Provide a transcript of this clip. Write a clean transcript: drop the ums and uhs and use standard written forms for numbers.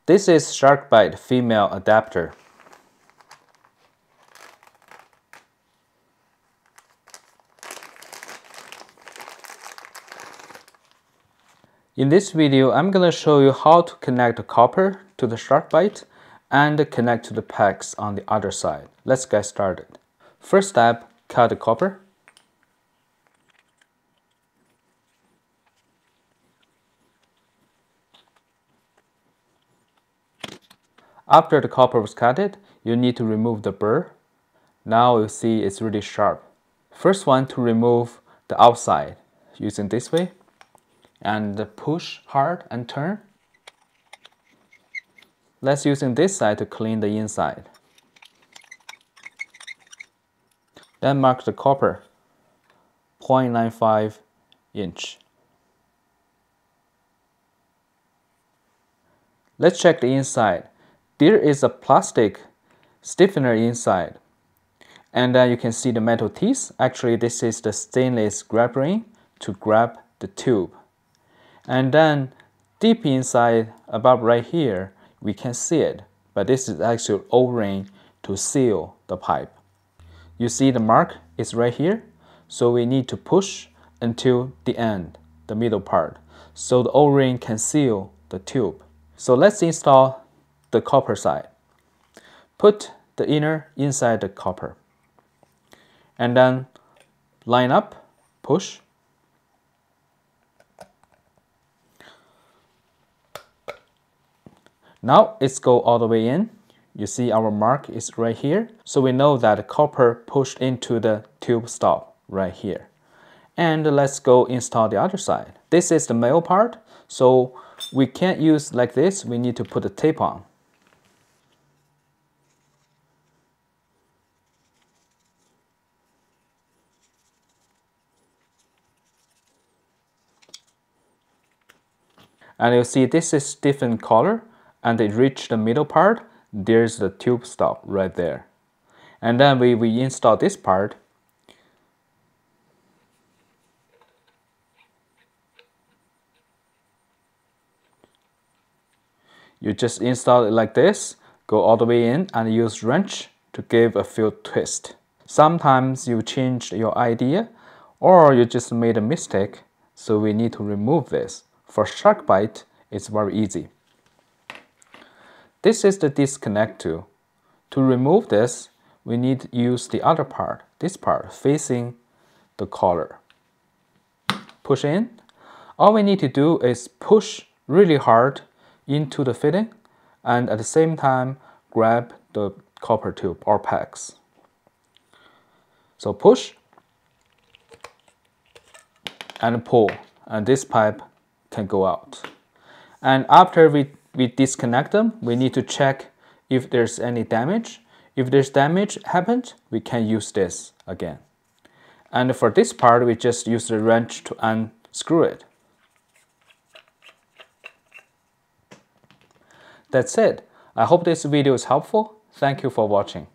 This is Sharkbite female adapter. In this video, I'm going to show you how to connect the copper to the Sharkbite and connect to the pegs on the other side. Let's get started. First step, cut the copper. After the copper was cutted, you need to remove the burr. Now you see it's really sharp. First one, to remove the outside using this way and push hard and turn. Let's using this side to clean the inside. Then mark the copper 0.95 inch. Let's check the inside. There is a plastic stiffener inside, and you can see the metal teeth. Actually, this is the stainless grab ring to grab the tube. And then deep inside, about right here, we can see it, but this is actually O-ring to seal the pipe. You see the mark is right here, so we need to push until the end, the middle part, so the O-ring can seal the tube. So let's install the copper side. Put the inner inside the copper, and then line up, push. Now it's go all the way in. You see our mark is right here, so we know that the copper pushed into the tube stop right here. And let's go install the other side. This is the male part, so we can't use like this. We need to put the tape on. And you see this is different color, and it reached the middle part. There's the tube stop right there. And then we install this part. You just install it like this, go all the way in and use wrench to give a few twists. Sometimes you change your idea or you just made a mistake, so we need to remove this. For Sharkbite, it's very easy. This is the disconnect tool. To remove this, we need to use the other part, this part, facing the collar. Push in. All we need to do is push really hard into the fitting and at the same time grab the copper tube or pegs. So push and pull, and this pipe can go out. And after we disconnect them, we need to check if there's any damage. If there's damage happened, we can use this again. And for this part, we just use the wrench to unscrew it. That's it. I hope this video is helpful. Thank you for watching.